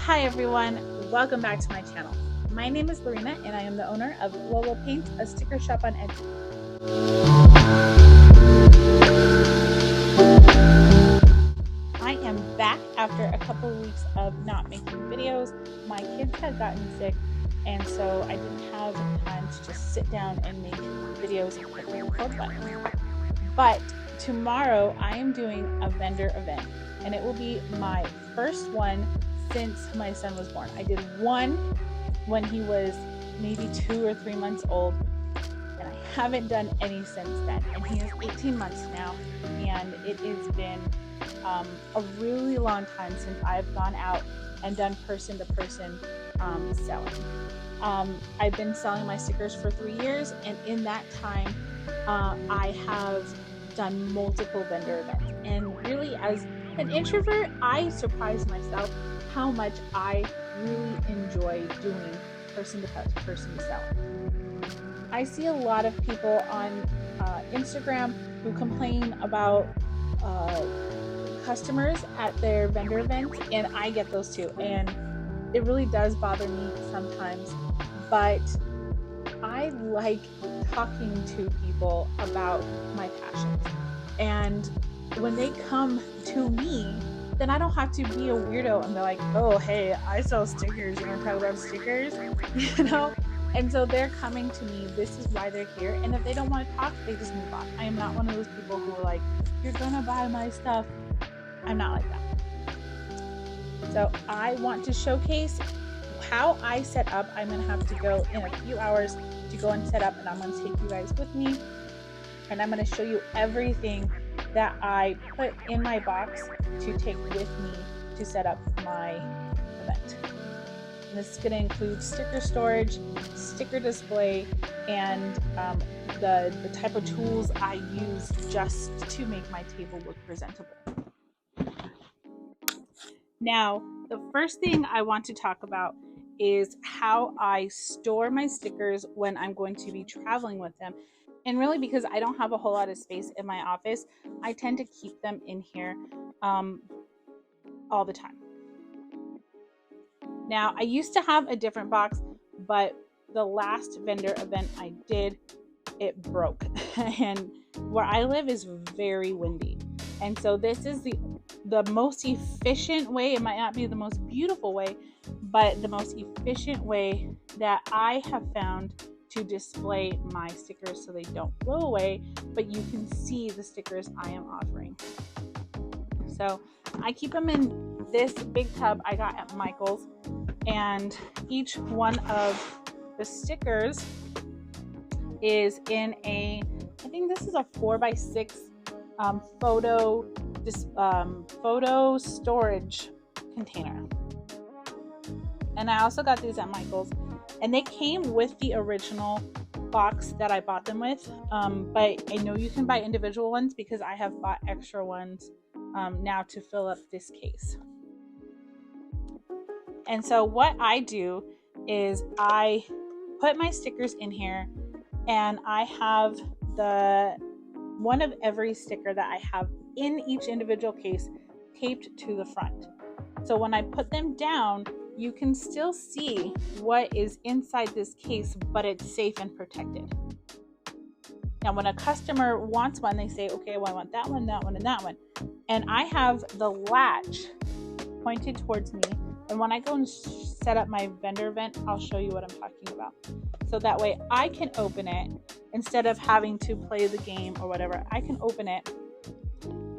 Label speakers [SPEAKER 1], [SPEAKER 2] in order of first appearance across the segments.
[SPEAKER 1] Hi everyone, welcome back to my channel. My name is Lorena and I am the owner of Global Paint, a sticker shop on Etsy. I am back after a couple of weeks of not making videos. My kids had gotten sick and so I didn't have time to just sit down and make videos and hit the record button. But tomorrow I am doing a vendor event and it will be my first one since my son was born. I did one when he was maybe 2 or 3 months old, and I haven't done any since then. And he is 18 months now, and it has been a really long time since I've gone out and done person-to-person selling. I've been selling my stickers for 3 years, and in that time, I have done multiple vendor events. And really, as an introvert, I surprise myself how much I really enjoy doing person-to-person selling. I see a lot of people on Instagram who complain about customers at their vendor events, and I get those too. And it really does bother me sometimes, but I like talking to people about my passions. And when they come to me, then I don't have to be a weirdo and be like, oh, hey, I sell stickers. You want to talk about stickers? You know? And so they're coming to me. This is why they're here. And if they don't want to talk, they just move on. I am not one of those people who are like, you're going to buy my stuff. I'm not like that. So I want to showcase how I set up. I'm going to have to go in a few hours to go and set up, and I'm going to take you guys with me. And I'm going to show you everything that I put in my box to take with me to set up my event. And this is going to include sticker storage, sticker display, and the type of tools I use just to make my table look presentable. Now, the first thing I want to talk about is how I store my stickers when I'm going to be traveling with them. And really, because I don't have a whole lot of space in my office, I tend to keep them in here all the time. Now, I used to have a different box, but the last vendor event I did, it broke. And where I live is very windy. And so this is the most efficient way. It might not be the most beautiful way, but the most efficient way that I have found to display my stickers so they don't blow away, but you can see the stickers I am offering. So I keep them in this big tub I got at Michael's, and each one of the stickers is in I think this is a 4x6 photo storage container. And I also got these at Michael's, and they came with the original box that I bought them with, but I know you can buy individual ones because I have bought extra ones now to fill up this case. And so what I do is I put my stickers in here, and I have one of every sticker that I have in each individual case taped to the front. So when I put them down, you can still see what is inside this case, but it's safe and protected. Now, when a customer wants one, they say, okay, well, I want that one, that one, and that one. And I have the latch pointed towards me. And when I go and set up my vendor event, I'll show you what I'm talking about. So that way I can open it instead of having to play the game or whatever. I can open it,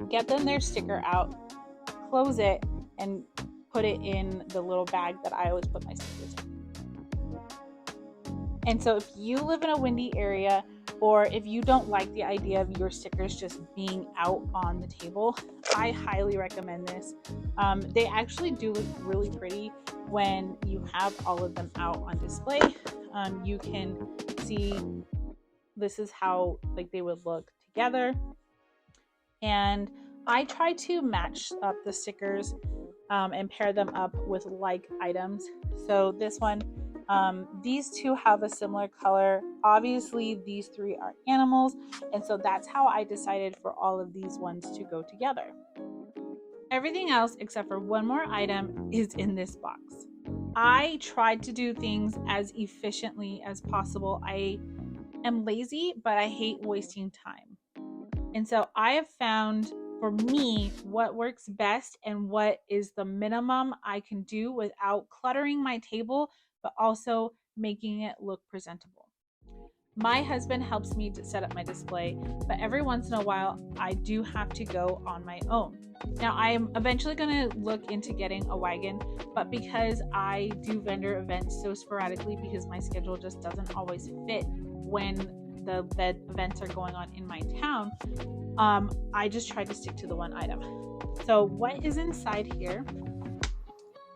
[SPEAKER 1] get them their sticker out, close it, and put it in the little bag that I always put my stickers in. And so if you live in a windy area, or if you don't like the idea of your stickers just being out on the table, I highly recommend this. They actually do look really pretty when you have all of them out on display. You can see this is how they would look together. And I try to match up the stickers and pair them up with like items. So this one, these two have a similar color. Obviously, these three are animals, and so that's how I decided for all of these ones to go together. Everything else except for one more item is in this box. I tried to do things as efficiently as possible. I am lazy, but I hate wasting time. And so I have found for me what works best and what is the minimum I can do without cluttering my table, but also making it look presentable. My husband helps me to set up my display, but every once in a while, I do have to go on my own. Now, I am eventually going to look into getting a wagon, but because I do vendor events so sporadically, because my schedule just doesn't always fit when the events are going on in my town, I just try to stick to the one item. So, what is inside here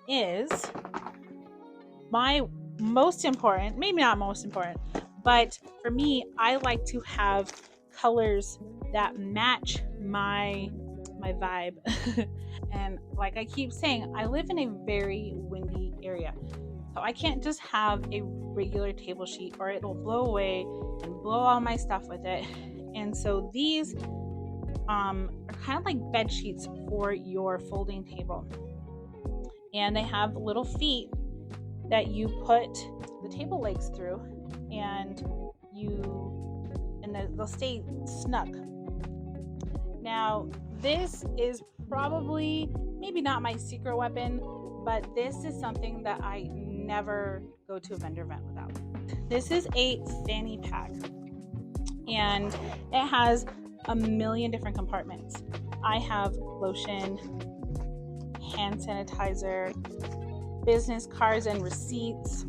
[SPEAKER 1] is my most important, maybe not most important, but for me, I like to have colors that match my vibe. And like I keep saying, I live in a very windy area. So I can't just have a regular table sheet or it'll blow away and blow all my stuff with it. And so these are kind of like bed sheets for your folding table. And they have little feet that you put the table legs through, and they'll stay snug. Now, this is probably maybe not my secret weapon, but this is something that I never go to a vendor event without. This is a fanny pack, and it has a million different compartments. I have lotion, hand sanitizer, business cards and receipts.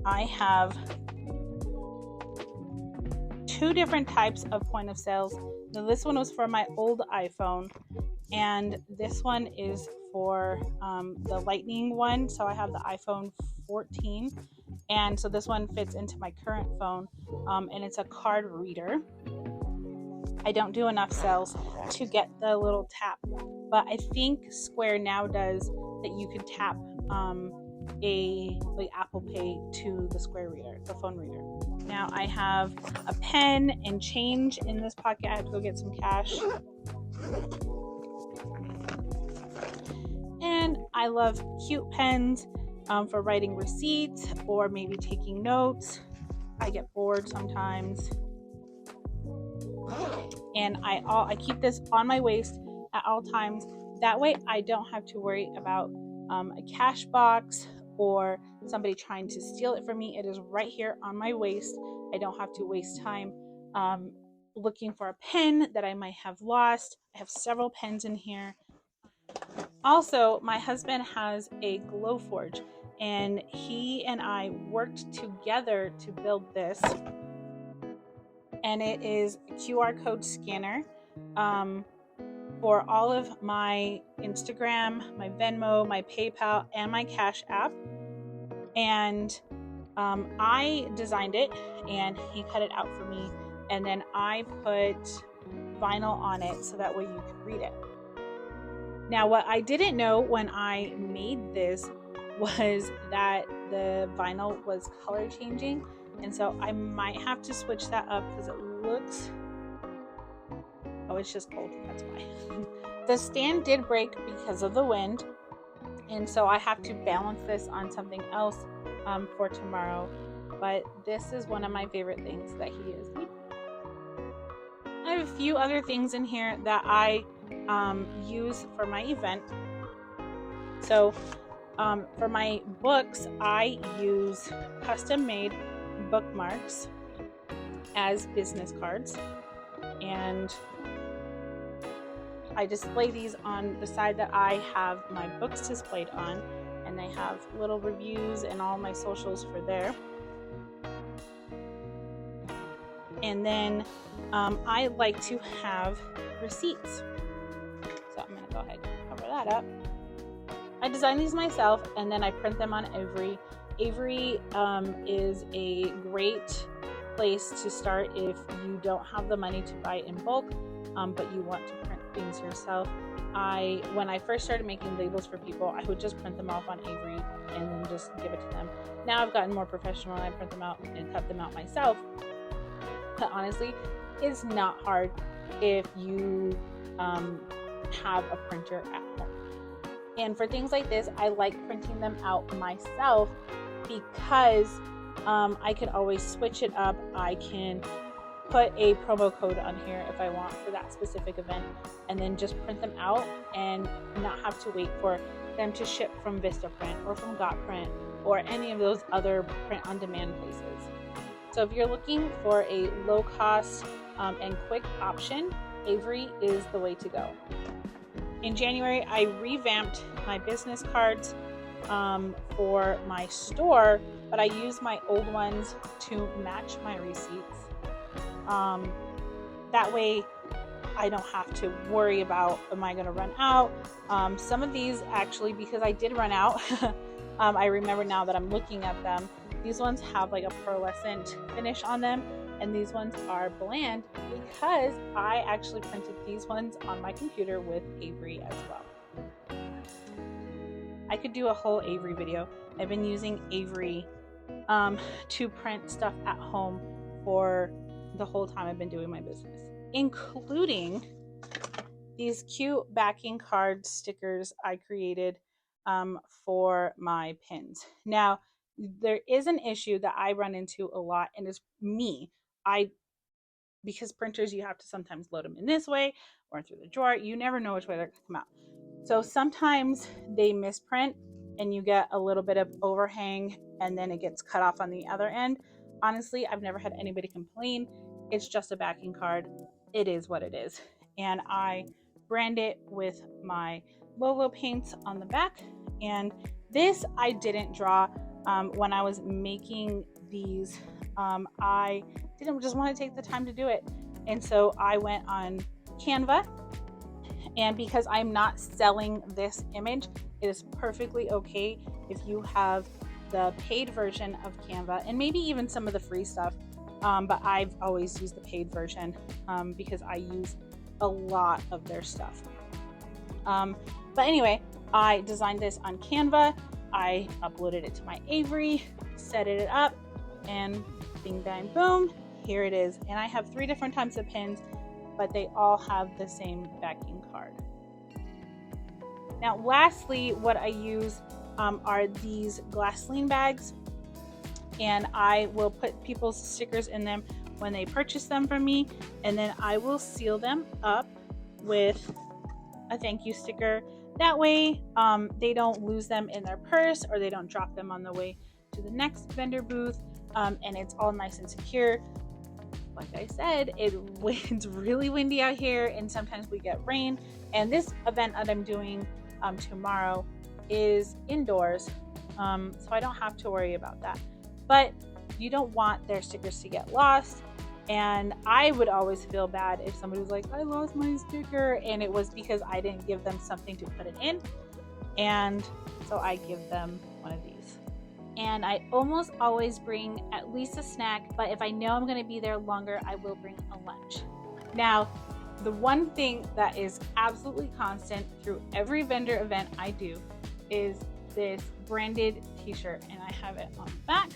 [SPEAKER 1] I have 2 different types of point of sales. Now, this one was for my old iPhone, and this one is for the Lightning one. So I have the iPhone 14, and so this one fits into my current phone, and it's a card reader. I don't do enough sales to get the little tap, but I think Square now does that. You can tap Apple Pay to the Square reader, the phone reader. Now I have a pen and change in this pocket. I have to go get some cash. And I love cute pens for writing receipts or maybe taking notes. I get bored sometimes. And I keep this on my waist at all times. That way I don't have to worry about a cash box or somebody trying to steal it from me. It is right here on my waist. I don't have to waste time looking for a pen that I might have lost. I have several pens in here. Also, my husband has a Glowforge, and he and I worked together to build this. And it is a QR code scanner for all of my Instagram, my Venmo, my PayPal, and my Cash App. And I designed it, and he cut it out for me. And then I put vinyl on it so that way you can read it. Now, what I didn't know when I made this was that the vinyl was color changing. And so I might have to switch that up because it looks... Oh, it's just cold. That's why. The stand did break because of the wind. And so I have to balance this on something else for tomorrow. But this is one of my favorite things that he is making. I have a few other things in here that I use for my event. So for my books, I use custom-made bookmarks as business cards, and I display these on the side that I have my books displayed on, and they have little reviews and all my socials for there. And then I like to have receipts, so I'm going to go ahead and cover that up. I design these myself, and then I print them on Avery. Avery is a great place to start if you don't have the money to buy in bulk, but you want to print things yourself. When I first started making labels for people, I would just print them off on Avery and then just give it to them. Now I've gotten more professional, and I print them out and cut them out myself. But honestly, it's not hard if you have a printer at home. And for things like this, I like printing them out myself because I could always switch it up. I can put a promo code on here if I want for that specific event, and then just print them out and not have to wait for them to ship from Vistaprint or from GotPrint or any of those other print on demand places. So if you're looking for a low cost and quick option, Avery is the way to go. In January, I revamped my business cards for my store, but I used my old ones to match my receipts. That way I don't have to worry about, am I going to run out? Some of these actually, because I did run out, I remember now that I'm looking at them, these ones have like a pearlescent finish on them, and these ones are bland because I actually printed these ones on my computer with Avery as well. I could do a whole Avery video. I've been using Avery to print stuff at home for the whole time I've been doing my business, including these cute backing card stickers I created for my pins. Now, there is an issue that I run into a lot, and it's me. Because printers, you have to sometimes load them in this way or through the drawer. You never know which way they're going to come out. So sometimes they misprint and you get a little bit of overhang and then it gets cut off on the other end. Honestly, I've never had anybody complain. It's just a backing card. It is what it is. And I brand it with my logo paints on the back. And this I didn't draw when I was making these. I didn't just want to take the time to do it. And so I went on Canva. And because I'm not selling this image, it is perfectly okay if you have the paid version of Canva and maybe even some of the free stuff. But I've always used the paid version because I use a lot of their stuff. But anyway, I designed this on Canva. I uploaded it to my Avery, set it up, and bing, bang, boom, here it is. And I have 3 different types of pins, but they all have the same backing card. Now, lastly, what I use are these Glassine bags, and I will put people's stickers in them when they purchase them from me, and then I will seal them up with a thank you sticker. That way they don't lose them in their purse or they don't drop them on the way to the next vendor booth, and it's all nice and secure. Like I said, it's really windy out here and sometimes we get rain, and this event that I'm doing tomorrow is indoors, so I don't have to worry about that. But you don't want their stickers to get lost, and I would always feel bad if somebody was like, I lost my sticker, and it was because I didn't give them something to put it in, and so I give them one of these. And I almost always bring at least a snack, but if I know I'm going to be there longer, I will bring a lunch. Now, the one thing that is absolutely constant through every vendor event I do is this branded t-shirt, and I have it on the back.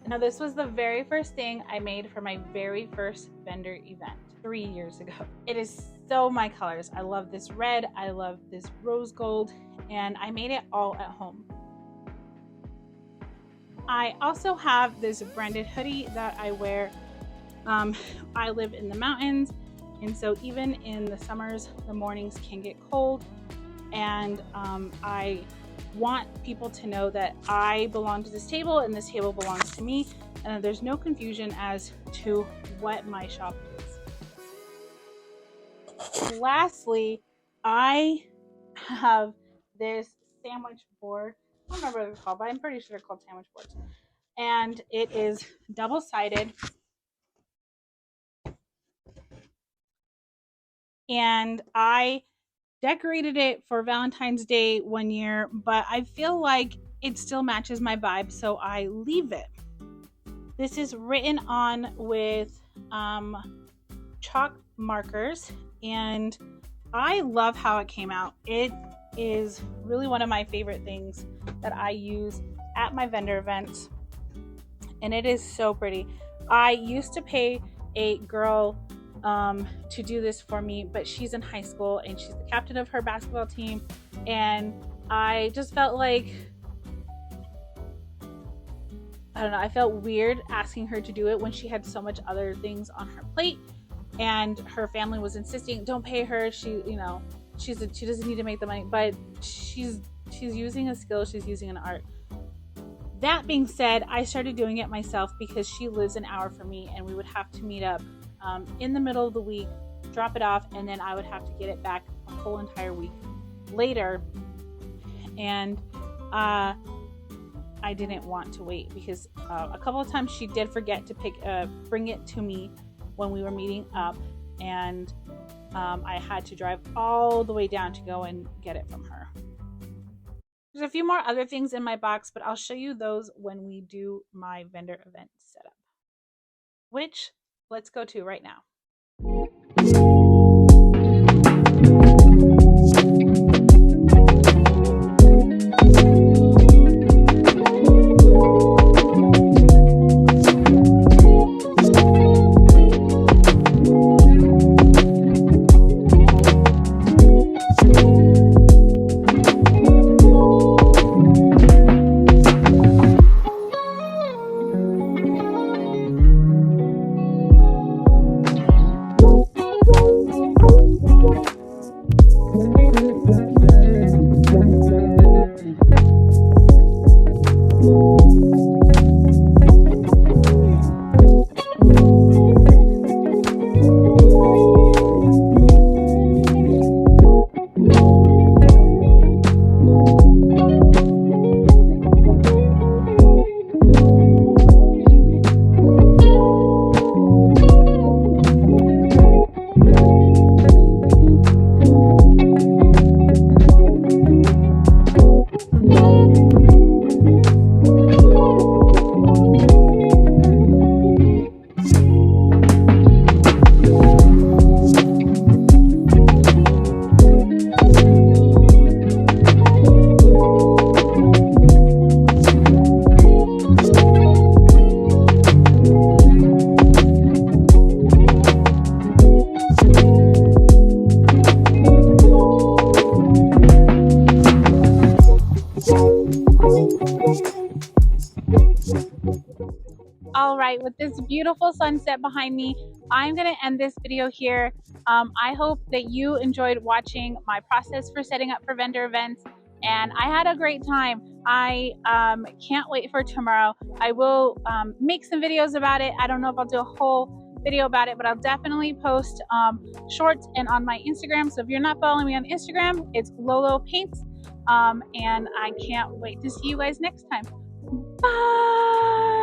[SPEAKER 1] Now, this was the very first thing I made for my very first vendor event 3 years ago. It is so my colors. I love this red, I love this rose gold, and I made it all at home. I also have this branded hoodie that I wear. I live in the mountains, and so even in the summers, the mornings can get cold, and I want people to know that I belong to this table and this table belongs to me, and there's no confusion as to what my shop is. Lastly, I have this sandwich board. I don't remember what it's called, but I'm pretty sure they're called sandwich boards. And it is double-sided. And I decorated it for Valentine's Day one year, but I feel like it still matches my vibe, so I leave it. This is written on with chalk markers, and I love how it came out. It is really one of my favorite things that I use at my vendor events, and it is so pretty. I used to pay a girl to do this for me, but she's in high school and she's the captain of her basketball team, and I just felt like, I don't know, I felt weird asking her to do it when she had so much other things on her plate, and her family was insisting, don't pay her, she doesn't need to make the money, but she's using a skill, she's using an art. That being said, I started doing it myself because she lives an hour from me, and we would have to meet up in the middle of the week, drop it off, and then I would have to get it back a whole entire week later. And I didn't want to wait because a couple of times she did forget to bring it to me when we were meeting up, and I had to drive all the way down to go and get it from her. There's a few more other things in my box, but I'll show you those when we do my vendor event setup, which let's go to right now. All right, with this beautiful sunset behind me, I'm going to end this video here. I hope that you enjoyed watching my process for setting up for vendor events, and I had a great time. I can't wait for tomorrow. I will make some videos about it. I don't know if I'll do a whole video about it, but I'll definitely post shorts and on my Instagram. So if you're not following me on Instagram, it's Lolo Paints, and I can't wait to see you guys next time. Bye!